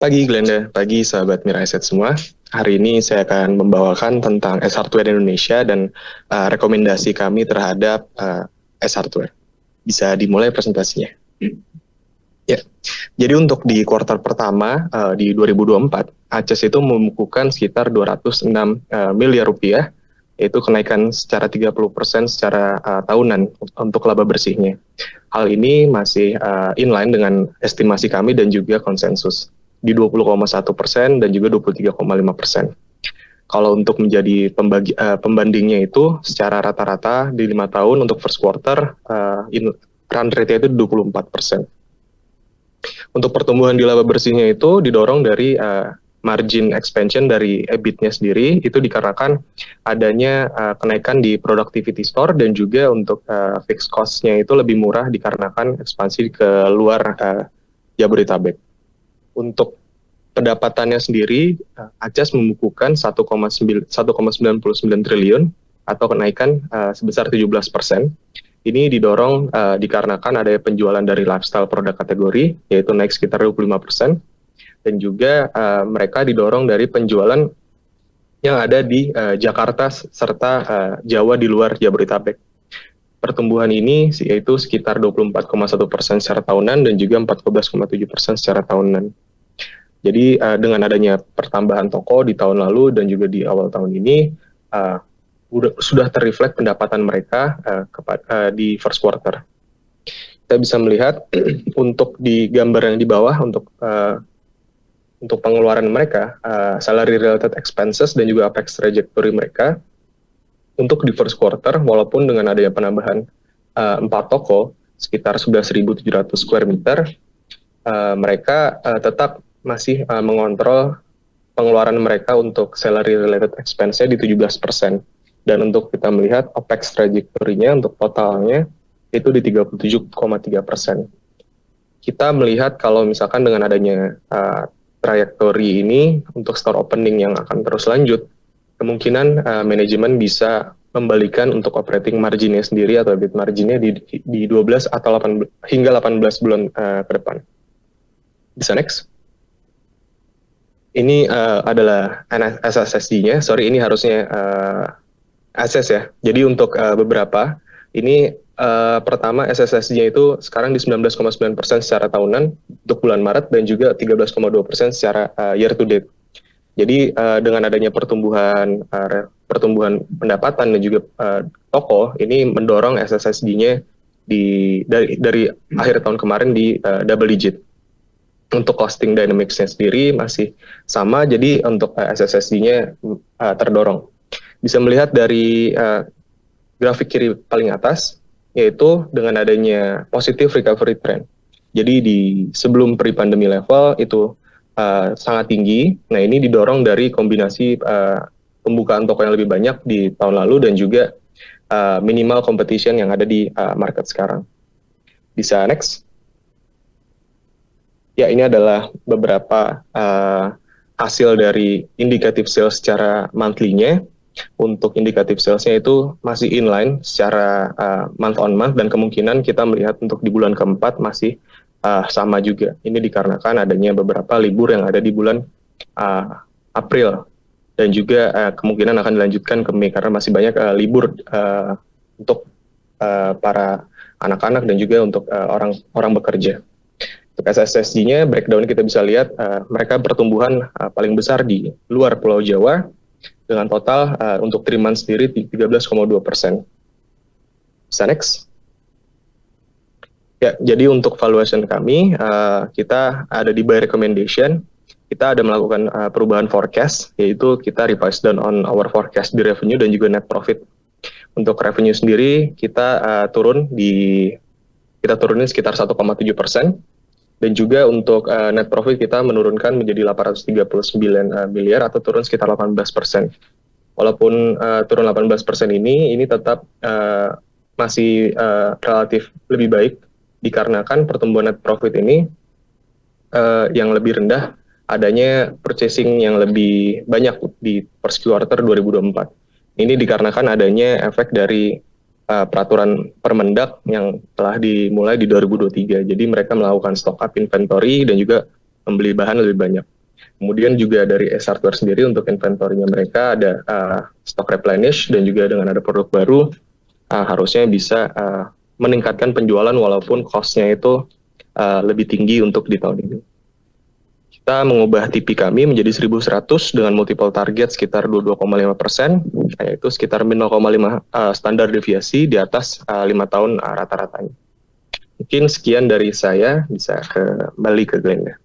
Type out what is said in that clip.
Pagi Glenda, pagi sahabat Mira Asset semua. Hari ini saya akan membawakan tentang S-Hardware Indonesia dan rekomendasi kami terhadap S-Hardware. Bisa dimulai presentasinya. Ya, jadi untuk di kuartal pertama di 2024, ACES itu membukukan sekitar 206 miliar rupiah, yaitu kenaikan secara 30% secara tahunan untuk laba bersihnya. Hal ini masih inline dengan estimasi kami dan juga konsensus di 20,1% dan juga 23,5%. Kalau untuk menjadi pembandingnya itu secara rata-rata di 5 tahun untuk first quarter run rate-nya itu 24%. Untuk pertumbuhan di laba bersihnya itu didorong dari margin expansion dari EBIT-nya sendiri, itu dikarenakan adanya kenaikan di productivity store dan juga untuk fixed cost-nya itu lebih murah dikarenakan ekspansi ke luar Jabodetabek. Untuk pendapatannya sendiri, ACES membukukan 1,99 triliun atau kenaikan sebesar 17%. Ini didorong dikarenakan ada penjualan dari lifestyle produk kategori, yaitu naik sekitar 25%, dan juga mereka didorong dari penjualan yang ada di Jakarta serta Jawa di luar Jabodetabek. Pertumbuhan ini yaitu sekitar 24,1% secara tahunan dan juga 14,7% secara tahunan. Jadi dengan adanya pertambahan toko di tahun lalu dan juga di awal tahun ini, sudah terreflect pendapatan mereka di first quarter. Kita bisa melihat untuk di gambar yang di bawah untuk pengeluaran mereka, salary related expenses dan juga apex trajectory mereka untuk di first quarter, walaupun dengan adanya penambahan 4 toko sekitar 11.700 square meter, mereka tetap masih mengontrol pengeluaran mereka untuk salary related expense-nya di 17%. Dan untuk kita melihat OPEX trajectory-nya untuk totalnya itu di 37,3%. Kita melihat kalau misalkan dengan adanya trajectory ini untuk store opening yang akan terus lanjut, kemungkinan manajemen bisa membalikan untuk operating margin-nya sendiri atau EBIT margin-nya di 12 atau 18, hingga 18 bulan ke depan. Bisa next. Ini adalah SSSD-nya. Sorry, ini harusnya ACES ya. Jadi untuk beberapa, ini pertama SSSD-nya itu sekarang di 19,9% secara tahunan untuk bulan Maret dan juga 13,2% secara year to date. Jadi dengan adanya pertumbuhan pendapatan dan juga toko, ini mendorong SSSD-nya dari akhir tahun kemarin di double digit. Untuk costing dynamics-nya sendiri masih sama, jadi untuk SSSD-nya terdorong. Bisa melihat dari grafik kiri paling atas, yaitu dengan adanya positive recovery trend. Jadi di sebelum pre-pandemi level itu sangat tinggi. Nah, ini didorong dari kombinasi pembukaan toko yang lebih banyak di tahun lalu dan juga minimal competition yang ada di market sekarang. Bisa next. Ya, ini adalah beberapa hasil dari indikatif sales secara monthly-nya. Untuk indikatif sales-nya itu masih inline secara month on month, dan kemungkinan kita melihat untuk di bulan keempat masih sama juga. Ini dikarenakan adanya beberapa libur yang ada di bulan April, dan juga kemungkinan akan dilanjutkan ke Mei karena masih banyak libur untuk para anak-anak dan juga untuk orang bekerja. Untuk SSSD-nya breakdown kita bisa lihat mereka pertumbuhan paling besar di luar Pulau Jawa dengan total untuk 3 months sendiri 13,2%. Bisa next. Ya, jadi untuk valuation kami, kita ada di buy recommendation. Kita ada melakukan perubahan forecast, yaitu kita revise down on our forecast di revenue dan juga net profit. Untuk revenue sendiri, kita turunin sekitar 1,7%. Dan juga untuk net profit kita menurunkan menjadi 839 miliar atau turun sekitar 18%. Walaupun turun 18% ini tetap masih relatif lebih baik dikarenakan pertumbuhan net profit ini yang lebih rendah, adanya purchasing yang lebih banyak di first quarter 2024. Ini dikarenakan adanya efek dari peraturan Permendak yang telah dimulai di 2023. Jadi mereka melakukan stock up inventory dan juga membeli bahan lebih banyak. Kemudian juga dari Ace Hardware sendiri untuk inventory-nya mereka ada stock replenish, dan juga dengan ada produk baru harusnya bisa meningkatkan penjualan walaupun cost-nya itu lebih tinggi untuk di tahun ini. Kita mengubah TP kami menjadi 1.100 dengan multiple target sekitar 22,5%, yaitu sekitar 0,5 standar deviasi di atas 5 tahun rata-ratanya. Mungkin sekian dari saya, bisa kembali ke Glenn ya.